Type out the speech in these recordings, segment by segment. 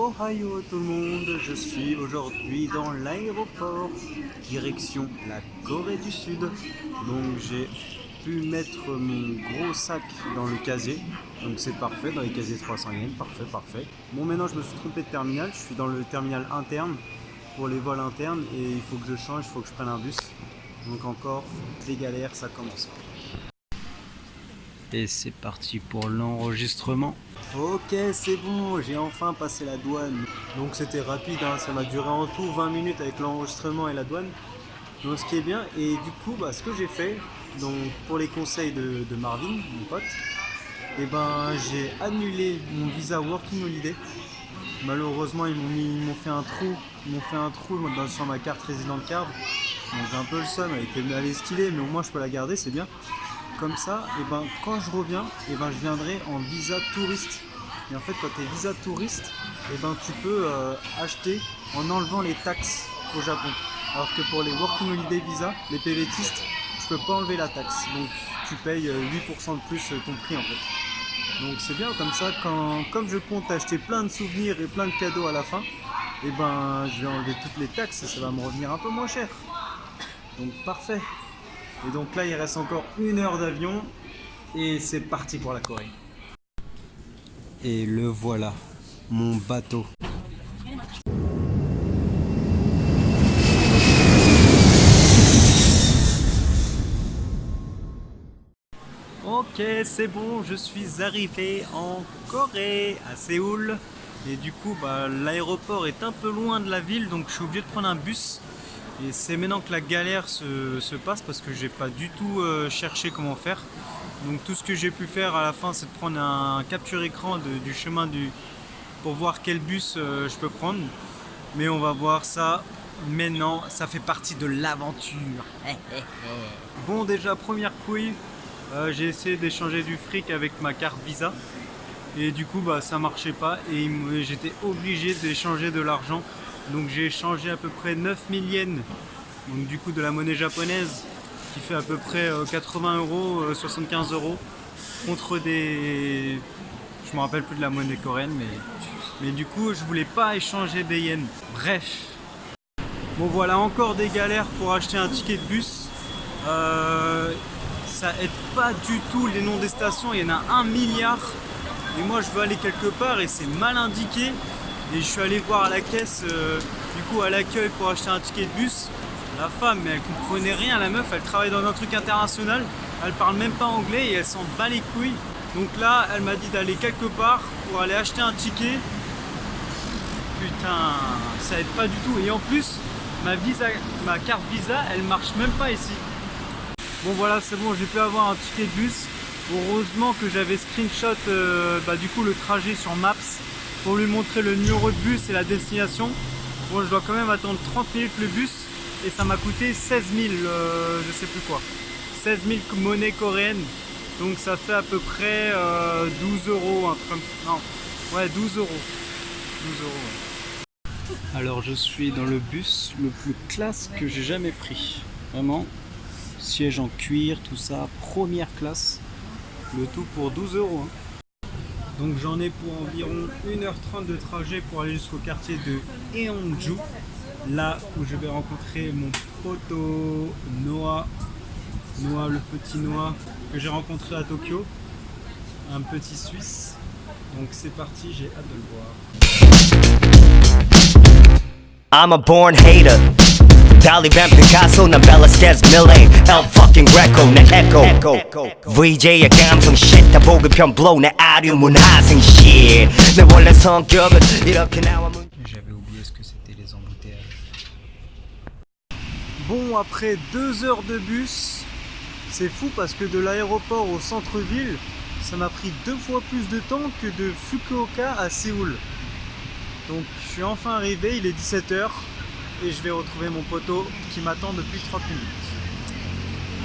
Ohio tout le monde, je suis aujourd'hui dans l'aéroport, direction la Corée du Sud. Donc j'ai pu mettre mon gros sac dans le casier, donc c'est parfait, dans les casiers 300 yens, parfait. Bon, maintenant je me suis trompé de terminal, je suis dans le terminal interne pour les vols internes et il faut que je change, il faut que je prenne un bus. Donc encore des galères, ça commence. Et c'est parti pour l'enregistrement. Ok, c'est bon, j'ai enfin passé la douane. Donc c'était rapide, hein, ça m'a duré en tout 20 minutes avec l'enregistrement et la douane. Donc ce qui est bien, et du coup, ce que j'ai fait, donc pour les conseils de Marvin, mon pote, et j'ai annulé mon visa Working Holiday. Malheureusement, ils m'ont fait un trou sur ma carte Resident Card. Donc j'ai un peu le seum, elle est stylée, mais au moins je peux la garder, c'est bien. Comme ça, quand je reviens, je viendrai en visa touriste. Et en fait, quand tu es visa touriste, tu peux acheter en enlevant les taxes au Japon. Alors que pour les Working Holiday Visa, les PVTistes, tu peux pas enlever la taxe. Donc tu payes 8% de plus ton prix en fait. Donc c'est bien comme ça, comme je compte acheter plein de souvenirs et plein de cadeaux à la fin, je vais enlever toutes les taxes et ça va me revenir un peu moins cher. Donc parfait. Et donc là il reste encore 1 heure d'avion et c'est parti pour la Corée. Et le voilà, mon bateau. Ok, c'est bon, je suis arrivé en Corée, à Séoul. Et du coup, l'aéroport est un peu loin de la ville, donc je suis obligé de prendre un bus. Et c'est maintenant que la galère se passe parce que j'ai pas du tout cherché comment faire. Donc tout ce que j'ai pu faire à la fin, c'est de prendre un capture écran du chemin pour voir quel bus je peux prendre. Mais on va voir ça maintenant, ça fait partie de l'aventure. Bon, déjà première couille, j'ai essayé d'échanger du fric avec ma carte Visa. Et du coup ça marchait pas et j'étais obligé d'échanger de l'argent. Donc j'ai échangé à peu près 9000 yens, donc du coup de la monnaie japonaise, qui fait à peu près 80 euros, 75 euros, contre des... je me rappelle plus de la monnaie coréenne, mais du coup je voulais pas échanger des yens. Bref. Bon voilà, encore des galères pour acheter un ticket de bus. Ça aide pas du tout les noms des stations, il y en a 1 milliard. Et moi je veux aller quelque part et c'est mal indiqué. Et je suis allé voir à la caisse, du coup à l'accueil pour acheter un ticket de bus. La femme, mais elle comprenait rien, la meuf, elle travaille dans un truc international. Elle parle même pas anglais et elle s'en bat les couilles. Donc là, elle m'a dit d'aller quelque part pour aller acheter un ticket. Putain, ça aide pas du tout. Et en plus, ma carte Visa, elle marche même pas ici. Bon voilà, c'est bon, j'ai pu avoir un ticket de bus. Heureusement que j'avais screenshot du coup le trajet sur Maps pour lui montrer le numéro de bus et la destination. Bon, je dois quand même attendre 30 minutes le bus et ça m'a coûté 16 000, je sais plus quoi, 16 000 monnaies coréennes. Donc ça fait à peu près 12 euros, un truc comme ça. Non, ouais, 12 euros. 12 euros, ouais. Alors je suis dans le bus le plus classe que j'ai jamais pris. Vraiment, siège en cuir, tout ça, première classe. Le tout pour 12 euros. Hein. Donc j'en ai pour environ 1h30 de trajet pour aller jusqu'au quartier de Eonju. Là où je vais rencontrer mon poteau Noah. Noah, le petit Noah que j'ai rencontré à Tokyo. Un petit Suisse. Donc c'est parti, j'ai hâte de le voir. I'm a born hater. Taliban Picasso 난 Velasquez Millet El fucking Greco 내 Echo VJ의 감성 shit 다 보급 변blow 내 아류 문화생 shit 내 원래 성격은 이렇게 나와. J'avais oublié ce que c'était les embouteillages. Bon, après 2 heures de bus, c'est fou parce que de l'aéroport au centre-ville, ça m'a pris 2 fois plus de temps que de Fukuoka à Séoul. Donc je suis enfin arrivé, il est 17 h. Et je vais retrouver mon poteau qui m'attend depuis 30 minutes.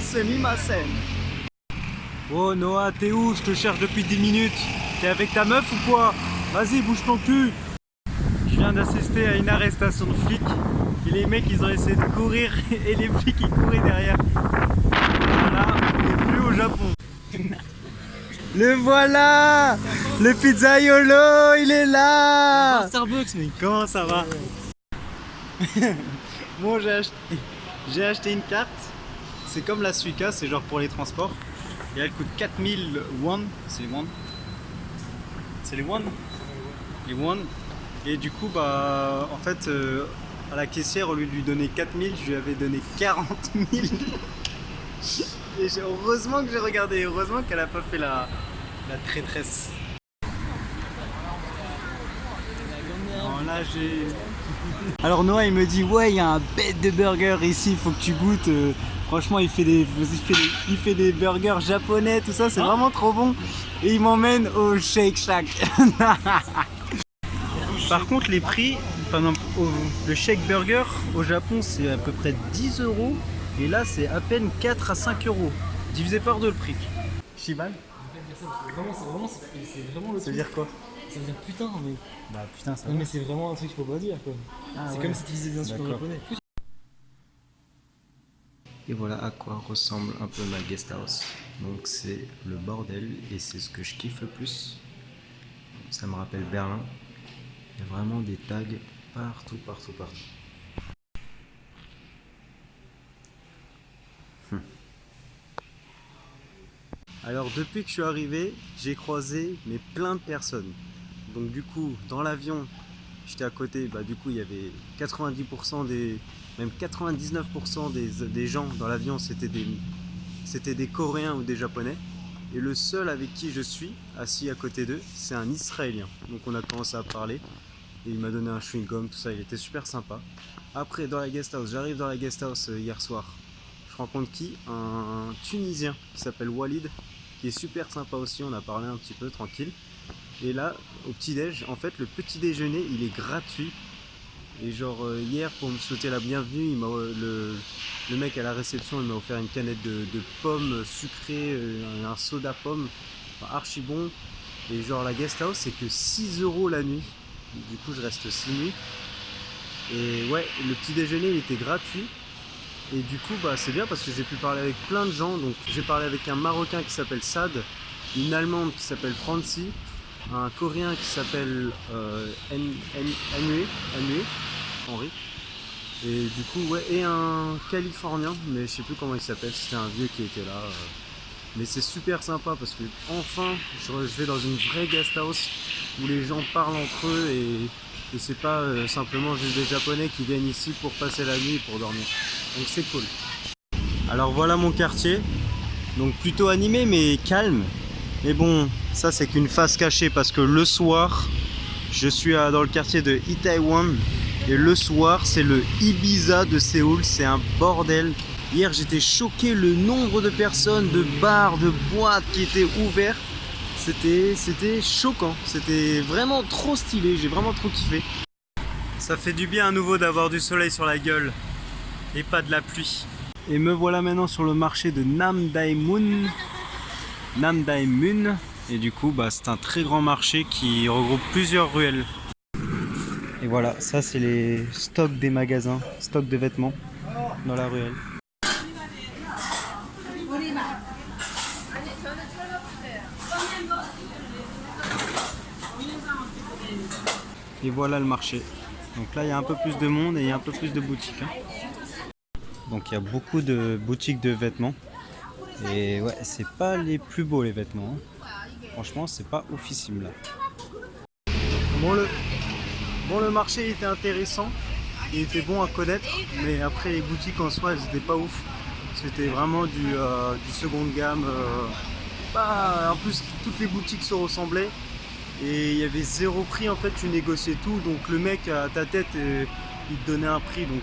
C'est Mimasen. Oh Noah, t'es où? Je te cherche depuis 10 minutes. T'es avec ta meuf ou quoi? Vas-y, bouge ton cul. Je viens d'assister à une arrestation de flics. Et les mecs, ils ont essayé de courir et les flics, ils couraient derrière. Voilà, on n'est plus au Japon. Le voilà. Le pizzaiolo, il est là. Starbucks, mec. Comment ça va? Bon, j'ai acheté une carte. C'est comme la Suica, c'est genre pour les transports. Et elle coûte 4000 won. C'est les won? C'est les won? Les won. Et du coup, bah, en fait, à la caissière, au lieu de lui donner 4000, je lui avais donné 40 000. Et heureusement que j'ai regardé, heureusement qu'elle a pas fait la traîtresse. Non, là, j'ai... Alors Noah il me dit ouais il y a un bête de burger ici, il faut que tu goûtes. Franchement il fait des burgers japonais, tout ça, c'est vraiment trop bon. Et il m'emmène au Shake Shack. Par contre les prix, le Shake Burger au Japon c'est à peu près 10 €. Et là c'est à peine 4 à 5 €. Divisé par 2 le prix. Shiban? C'est vraiment le Ça veut dire quoi? Ça veut dire putain, mais. Bah putain ça Non, mais c'est vraiment un truc qu'il faut pas dire, quoi. C'est ouais. comme si tu disais des insultes en D'accord. japonais. Et voilà à quoi ressemble un peu ma guest house. Donc c'est le bordel et c'est ce que je kiffe le plus. Ça me rappelle Berlin. Il y a vraiment des tags partout. Alors depuis que je suis arrivé, j'ai croisé mais plein de personnes. Donc du coup, dans l'avion, j'étais à côté, bah du coup il y avait 90% même 99% des gens dans l'avion, c'était des Coréens ou des Japonais. Et le seul avec qui je suis, assis à côté d'eux, c'est un Israélien. Donc on a commencé à parler et il m'a donné un chewing-gum, tout ça, il était super sympa. Après dans la guest house, j'arrive dans la guest house hier soir. Je rencontre qui? Un Tunisien qui s'appelle Walid, qui est super sympa aussi, on a parlé un petit peu tranquille. Et là, au petit-déj, en fait, le petit déjeuner, il est gratuit. Et genre, hier, pour me souhaiter la bienvenue, le mec à la réception, il m'a offert une canette de pommes sucrées, un soda pomme, enfin, archi bon. Et genre, la guest house, c'est que 6 € la nuit. Du coup, je reste 6 nuits. Et ouais, le petit déjeuner, il était gratuit. Et du coup, bah, c'est bien parce que j'ai pu parler avec plein de gens. Donc, j'ai parlé avec un Marocain qui s'appelle Sad, une Allemande qui s'appelle Francie, un Coréen qui s'appelle Henri. Et du coup, ouais, et un Californien, mais je sais plus comment il s'appelle, c'était un vieux qui était là. Mais c'est super sympa parce que enfin, je vais dans une vraie guest house où les gens parlent entre eux et c'est pas simplement juste des Japonais qui viennent ici pour passer la nuit et pour dormir. Donc c'est cool. Alors voilà mon quartier, donc plutôt animé mais calme. Mais bon, ça c'est qu'une face cachée parce que le soir, je suis dans le quartier de Itaewon et le soir c'est le Ibiza de Séoul, c'est un bordel. Hier j'étais choqué le nombre de personnes, de bars, de boîtes qui étaient ouverts. C'était choquant, c'était vraiment trop stylé, j'ai vraiment trop kiffé. Ça fait du bien à nouveau d'avoir du soleil sur la gueule et pas de la pluie. Et me voilà maintenant sur le marché de Namdaemun. Et du coup bah, c'est un très grand marché qui regroupe plusieurs ruelles. Et voilà, ça c'est les stocks des magasins, stocks de vêtements dans la ruelle. Et voilà le marché. Donc là il y a un peu plus de monde et il y a un peu plus de boutiques. Donc il y a beaucoup de boutiques de vêtements. Et ouais, c'est pas les plus beaux les vêtements. Franchement, c'est pas oufissime là. Bon, le marché était intéressant. Il était bon à connaître. Mais après, les boutiques en soi, elles étaient pas ouf. C'était vraiment du seconde gamme. En plus, toutes les boutiques se ressemblaient. Et il y avait zéro prix. En fait, tu négociais tout. Donc le mec à ta tête, il te donnait un prix. Donc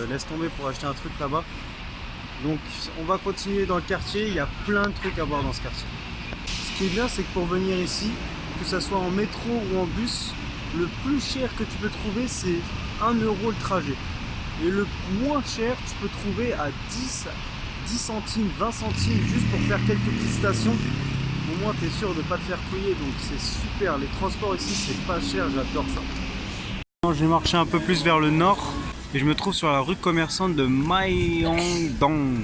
laisse tomber pour acheter un truc là-bas. Donc on va continuer dans le quartier, il y a plein de trucs à voir dans ce quartier. Ce qui est bien, c'est que pour venir ici, que ce soit en métro ou en bus, le plus cher que tu peux trouver c'est 1 € le trajet. Et le moins cher, tu peux trouver à 10 centimes, 20 centimes juste pour faire quelques petites stations. Au moins tu es sûr de ne pas te faire couiller, donc c'est super. Les transports ici c'est pas cher, j'adore ça. J'ai marché un peu plus vers le nord. Et je me trouve sur la rue commerçante de Myeongdong.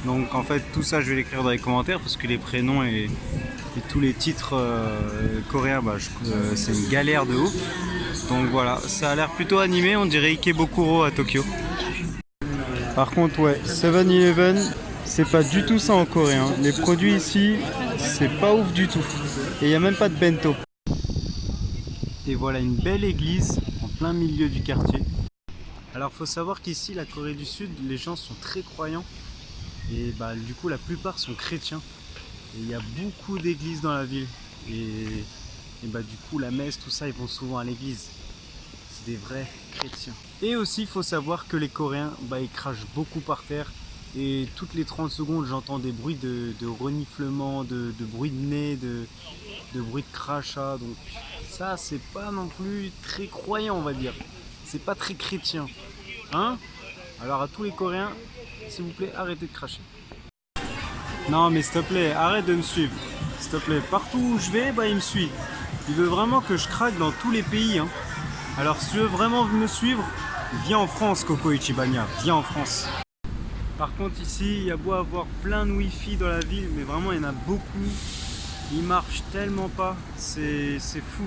Donc en fait tout ça je vais l'écrire dans les commentaires parce que les prénoms et Et tous les titres coréens, c'est une galère de ouf. Donc voilà, ça a l'air plutôt animé, on dirait Ikebukuro à Tokyo. Par contre, ouais, 7-Eleven, c'est pas du tout ça en coréen. Les produits ici, c'est pas ouf du tout. Et il n'y a même pas de bento. Et voilà une belle église en plein milieu du quartier. Alors faut savoir qu'ici, la Corée du Sud, les gens sont très croyants. Et du coup, la plupart sont chrétiens. Et il y a beaucoup d'églises dans la ville. Et du coup, la messe, tout ça, ils vont souvent à l'église. C'est des vrais chrétiens. Et aussi, il faut savoir que les Coréens, ils crachent beaucoup par terre. Et toutes les 30 secondes, j'entends des bruits de reniflement, de bruit de nez, de bruit de crachat. Donc ça, c'est pas non plus très croyant, on va dire. C'est pas très chrétien. Hein? Alors à tous les Coréens, s'il vous plaît, arrêtez de cracher. Non mais s'il te plaît, arrête de me suivre. S'il te plaît, partout où je vais, il me suit. Il veut vraiment que je craque dans tous les pays. Hein. Alors si tu veux vraiment me suivre, viens en France, Coco Ichibania, viens en France. Par contre ici, il y a beau avoir plein de wifi dans la ville, mais vraiment il y en a beaucoup. Ils marchent tellement pas, c'est fou.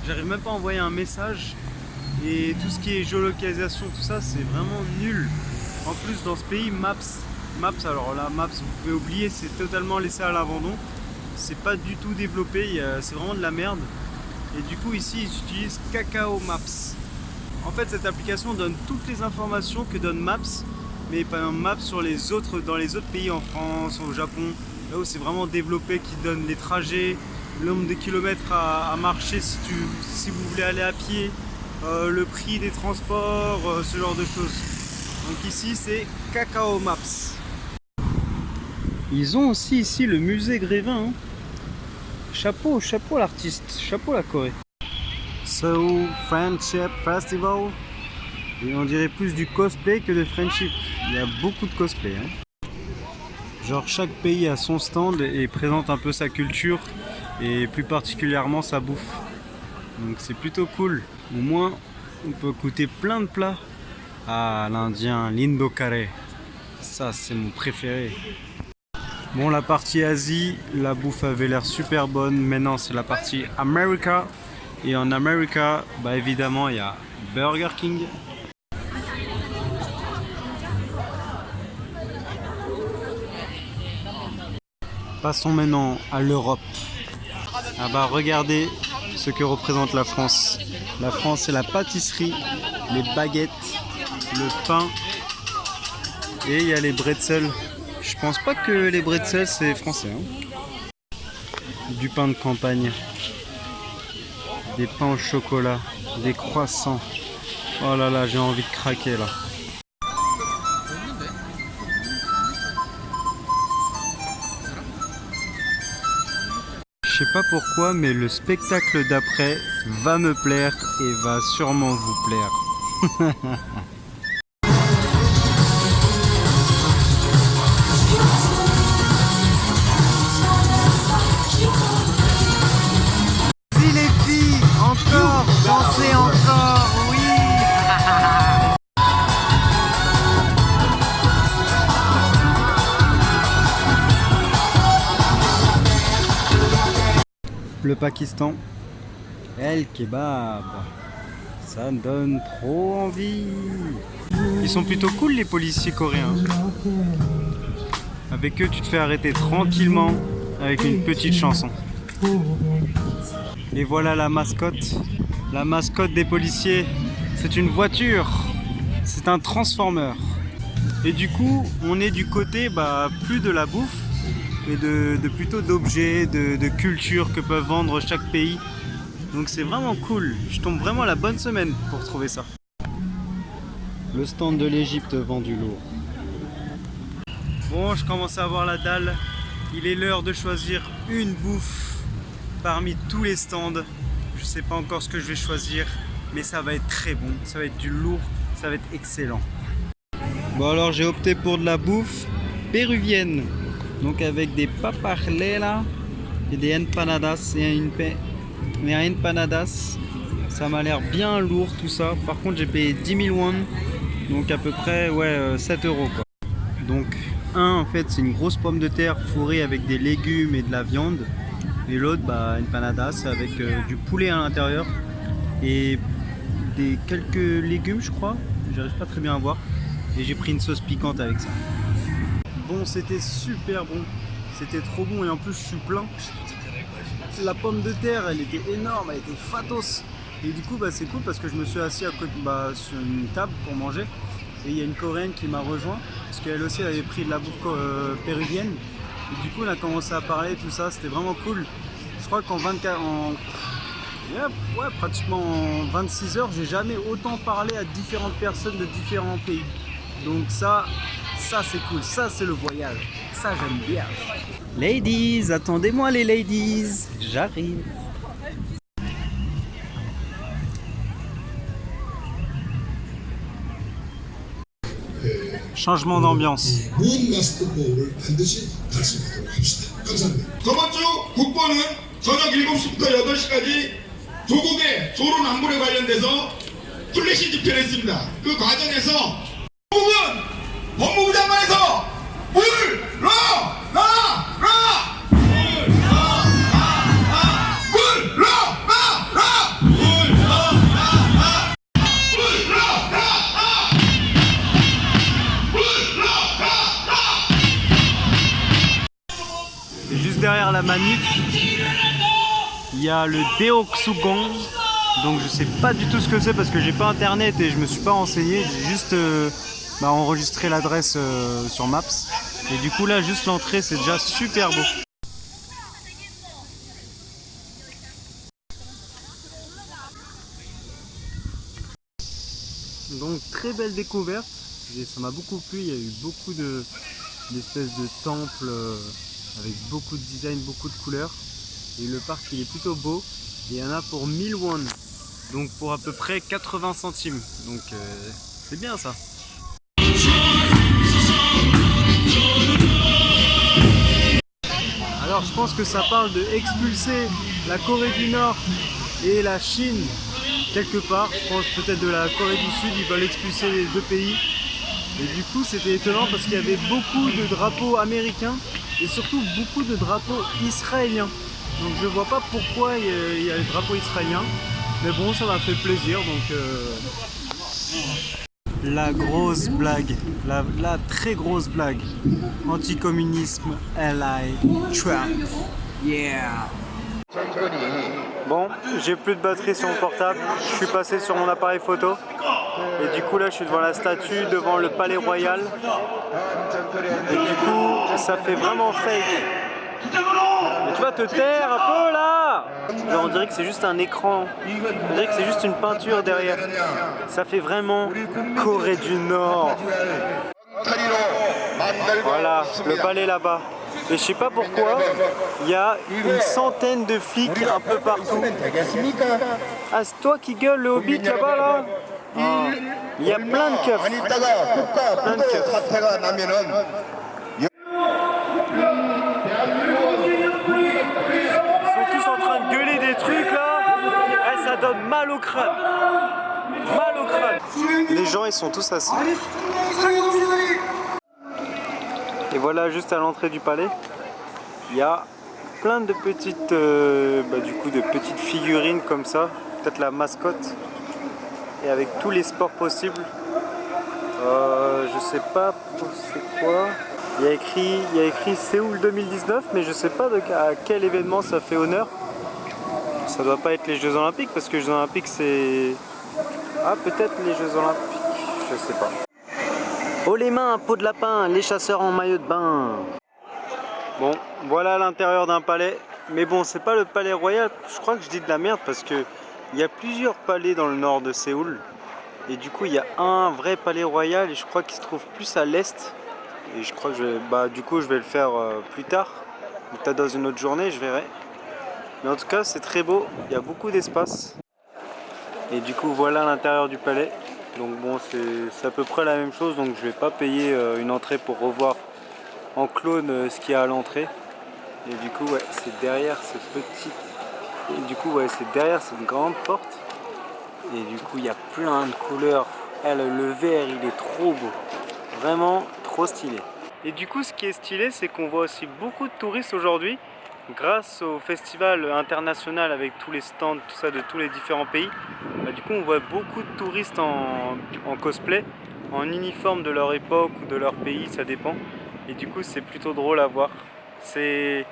J'arrive même pas à envoyer un message. Et tout ce qui est géolocalisation, tout ça, c'est vraiment nul. En plus, dans ce pays, Maps, alors là, Maps, vous pouvez oublier, c'est totalement laissé à l'abandon. C'est pas du tout développé, c'est vraiment de la merde. Et du coup, ici, ils utilisent Kakao Maps. En fait, cette application donne toutes les informations que donne Maps, mais par exemple, Maps dans les autres pays, en France, au Japon, là où c'est vraiment développé, qui donne les trajets, le nombre de kilomètres à marcher si vous voulez aller à pied. Le prix des transports, ce genre de choses. Donc ici c'est Kakao Maps. Ils ont aussi ici le musée Grévin. Hein. Chapeau l'artiste, chapeau la Corée. Seoul Friendship Festival. Et on dirait plus du cosplay que de friendship. Il y a beaucoup de cosplay. Hein. Genre chaque pays a son stand et présente un peu sa culture et plus particulièrement sa bouffe. Donc c'est plutôt cool. Au moins, on peut goûter plein de plats. Ah, l'indien, l'Indo Curry. Ça, c'est mon préféré. Bon, la partie Asie, la bouffe avait l'air super bonne. Maintenant, c'est la partie America. Et en America, évidemment, il y a Burger King. Passons maintenant à l'Europe. Ah regardez ce que représente la France. La France, c'est la pâtisserie, les baguettes, le pain et il y a les bretzels. Je pense pas que les bretzels c'est français. Hein. Du pain de campagne, des pains au chocolat, des croissants. Oh là là, j'ai envie de craquer là. Je sais pas pourquoi, mais le spectacle d'après va me plaire et va sûrement vous plaire. Si les filles, encore, dansez encore, oui. Le Pakistan, El Kebab, ça me donne trop envie. Ils sont plutôt cool les policiers coréens. Avec eux tu te fais arrêter tranquillement avec une petite chanson. Et voilà la mascotte des policiers, c'est une voiture, c'est un transformer. Et du coup on est du côté plus de la bouffe, mais plutôt d'objets, de culture que peuvent vendre chaque pays. Donc c'est vraiment cool. Je tombe vraiment à la bonne semaine pour trouver ça. Le stand de l'Égypte vend du lourd. Bon, je commence à avoir la dalle. Il est l'heure de choisir une bouffe parmi tous les stands. Je sais pas encore ce que je vais choisir, mais ça va être très bon. Ça va être du lourd, ça va être excellent. Bon alors j'ai opté pour de la bouffe péruvienne. Donc avec des paparlela et des empanadas et un empanadas, ça m'a l'air bien lourd tout ça. Par contre j'ai payé 10 000 won, donc à peu près 7 € quoi. Donc en fait c'est une grosse pomme de terre fourrée avec des légumes et de la viande. Et l'autre, bah, empanadas avec du poulet à l'intérieur et quelques légumes, je crois. J'arrive pas très bien à voir. Et j'ai pris une sauce piquante avec ça. Bon, c'était super bon. C'était trop bon et en plus je suis plein. La pomme de terre, elle était énorme, elle était fatos. Et du coup, bah, c'est cool parce que je me suis assis à côté, sur une table pour manger. Et il y a une Coréenne qui m'a rejoint parce qu'elle aussi elle avait pris de la bouffe péruvienne. Et du coup, on a commencé à parler, tout ça, c'était vraiment cool. Je crois qu'en pratiquement en 26 heures, j'ai jamais autant parlé à différentes personnes de différents pays. Donc ça c'est cool, ça c'est le voyage. Ça j'aime bien. Ladies, attendez-moi les ladies, j'arrive. Changement d'ambiance. 저번 주 국보는 저녁 7시부터 8시까지 조국의 조론 안보에 관련돼서 플래시 집회를 했습니다. 그 과정에서 조국은 법무부 장관에서 Et juste derrière la manif, il y a le Deoksugon. Donc je sais pas du tout ce que c'est parce que j'ai pas internet et je me suis pas renseigné. J'ai juste enregistré l'adresse sur Maps. Et du coup là, juste l'entrée, c'est déjà super beau. Donc très belle découverte. Ça m'a beaucoup plu. Il y a eu beaucoup d'espèces de temples avec beaucoup de design, beaucoup de couleurs. Et le parc il est plutôt beau. Et il y en a pour 1000 won. Donc pour à peu près 80 centimes. Donc c'est bien ça. Alors je pense que ça parle de expulser la Corée du Nord et la Chine quelque part. Je pense peut-être de la Corée du Sud, ils veulent expulser les deux pays. Et du coup c'était étonnant parce qu'il y avait beaucoup de drapeaux américains et surtout beaucoup de drapeaux israéliens. Donc je vois pas pourquoi il y a les drapeaux israéliens. Mais bon, ça m'a fait plaisir, donc la grosse blague, la très grosse blague. Anticommunisme, LI, Trump. Yeah. Bon, j'ai plus de batterie sur mon portable. Je suis passé sur mon appareil photo. Et du coup là, je suis devant la statue, devant le palais royal. Et du coup, ça fait vraiment fake. Mais tu vas te taire un peu là! On dirait que c'est juste un écran, on dirait que c'est juste une peinture derrière. Ça fait vraiment Corée du Nord. Voilà, le palais là-bas. Et je sais pas pourquoi, il y a une centaine de flics un peu partout. Ah, c'est toi qui gueule le hobbit là-bas là? Ah, il y a plein de keufs. Plein de keufs. Ça donne mal au crâne. Mal au crâne. Les gens ils sont tous assis. Et voilà, juste à l'entrée du palais, il y a plein de petites de petites figurines comme ça, peut-être la mascotte, et avec tous les sports possibles. Je sais pas c'est quoi. Il y a écrit Séoul 2019, mais je sais pas à quel événement ça fait honneur. Ça doit pas être les Jeux Olympiques parce que les Jeux Olympiques c'est... Ah peut-être les Jeux Olympiques, je sais pas. Oh les mains, peau de lapin, les chasseurs en maillot de bain. Bon, voilà l'intérieur d'un palais. Mais bon, c'est pas le palais royal, je crois que je dis de la merde parce que il y a plusieurs palais dans le nord de Séoul. Et du coup il y a un vrai palais royal et je crois qu'il se trouve plus à l'est. Et je crois que je vais le faire plus tard. Peut-être dans une autre journée, je verrai. Mais en tout cas c'est très beau, il y a beaucoup d'espace. Et du coup voilà l'intérieur du palais. Donc bon c'est à peu près la même chose, donc je vais pas payer une entrée pour revoir en clone ce qu'il y a à l'entrée. Et du coup ouais, c'est derrière cette petite... Et du coup ouais, c'est derrière cette grande porte. Et du coup il y a plein de couleurs. Le vert il est trop beau. Vraiment trop stylé. Et du coup ce qui est stylé c'est qu'on voit aussi beaucoup de touristes aujourd'hui. grâce au festival international avec tous les stands, tout ça de tous les différents pays, bah, du coup on voit beaucoup de touristes en cosplay, en uniforme de leur époque ou de leur pays, ça dépend. Et du coup c'est plutôt drôle à voir. C'est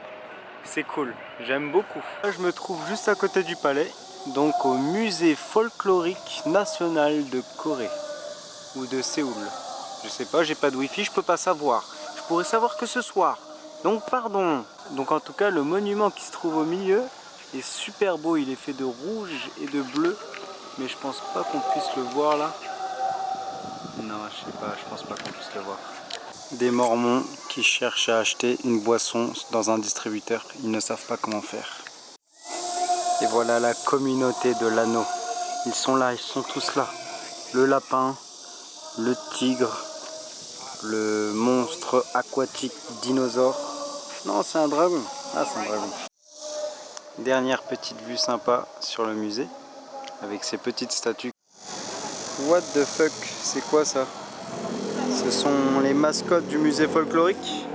cool, j'aime beaucoup. Là, je me trouve juste à côté du palais, donc au musée folklorique national de Corée ou de Séoul. Je sais pas, j'ai pas de wifi, je peux pas savoir. Je pourrais savoir que ce soir. Donc pardon. Donc en tout cas le monument qui se trouve au milieu est super beau, il est fait de rouge et de bleu. Mais je pense pas qu'on puisse le voir là. Non, je sais pas, je pense pas qu'on puisse le voir. Des mormons qui cherchent à acheter une boisson dans un distributeur, ils ne savent pas comment faire. Et voilà la communauté de l'anneau. Ils sont là, ils sont tous là. Le lapin, le tigre, le monstre aquatique dinosaure. Non, c'est un dragon. Ah, c'est un dragon. Dernière petite vue sympa sur le musée, avec ces petites statues. What the fuck, c'est quoi ça? Ce sont les mascottes du musée folklorique.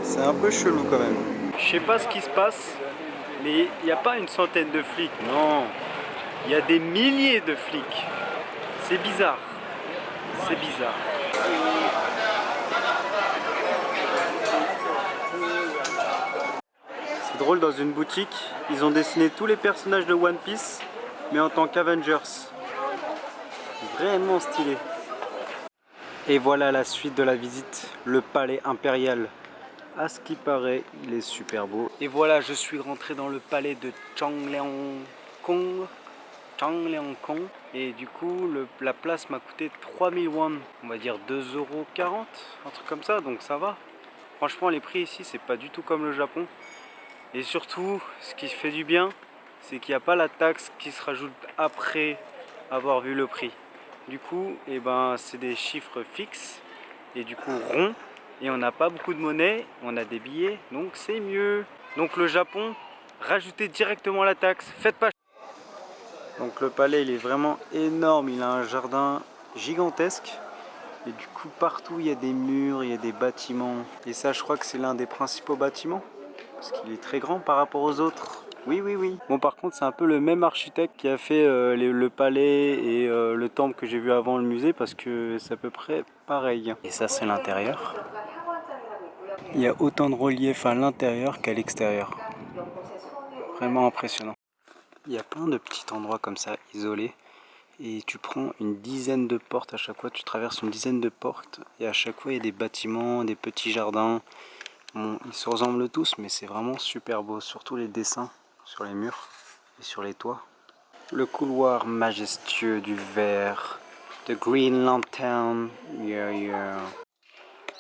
C'est un peu chelou quand même. Je sais pas ce qui se passe, mais il n'y a pas une centaine de flics. Non, il y a des milliers de flics. C'est bizarre. C'est bizarre. C'est drôle, dans une boutique, ils ont dessiné tous les personnages de One Piece, mais en tant qu'Avengers. Vraiment stylé. Et voilà la suite de la visite, le palais impérial. À ce qui paraît, il est super beau. Et voilà, je suis rentré dans le palais de Changliangkong. Et du coup, la place m'a coûté 3000 won, on va dire 2,40 €, un truc comme ça, donc ça va. Franchement, les prix ici, c'est pas du tout comme le Japon. Et surtout, ce qui fait du bien, c'est qu'il n'y a pas la taxe qui se rajoute après avoir vu le prix. Du coup, eh ben, c'est des chiffres fixes et du coup ronds. Et on n'a pas beaucoup de monnaie, on a des billets, donc c'est mieux. Donc le Japon, rajoutez directement la taxe, faites pas. Donc le palais, il est vraiment énorme, il a un jardin gigantesque. Et du coup, partout, il y a des murs, il y a des bâtiments. Et ça, je crois que c'est l'un des principaux bâtiments, parce qu'il est très grand par rapport aux autres. Oui, oui, oui. Bon, par contre, c'est un peu le même architecte qui a fait le palais et le temple que j'ai vu avant le musée, parce que c'est à peu près pareil. Et ça, c'est l'intérieur. Il y a autant de relief à l'intérieur qu'à l'extérieur. Vraiment impressionnant. Il y a plein de petits endroits comme ça, isolés. Et tu prends une dizaine de portes à chaque fois. Tu traverses une dizaine de portes. Et à chaque fois, il y a des bâtiments, des petits jardins. Bon, ils se ressemblent tous, mais c'est vraiment super beau. Surtout les dessins sur les murs et sur les toits. Le couloir majestueux du verre. The Green Lantern. Yeah, yeah.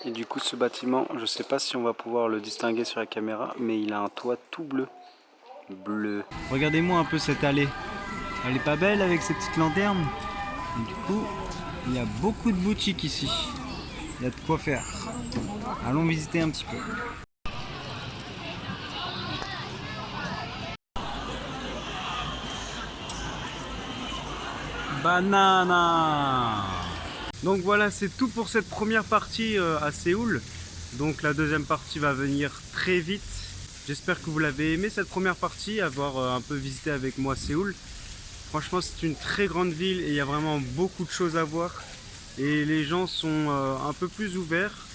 Et du coup, ce bâtiment, je sais pas si on va pouvoir le distinguer sur la caméra, mais il a un toit tout bleu. Bleu. Regardez-moi un peu cette allée. Elle est pas belle avec ses petites lanternes? Et du coup, il y a beaucoup de boutiques ici. Il y a de quoi faire. Allons visiter un petit peu. Banana. Donc voilà, c'est tout pour cette première partie à Séoul. Donc la deuxième partie va venir très vite. J'espère que vous l'avez aimé cette première partie, avoir un peu visité avec moi Séoul. Franchement, c'est une très grande ville et il y a vraiment beaucoup de choses à voir. Et les gens sont un peu plus ouverts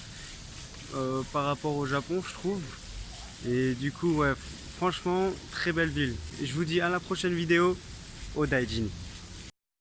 par rapport au Japon, je trouve. Et du coup, ouais, franchement, très belle ville. Et je vous dis à la prochaine vidéo. Odaijin.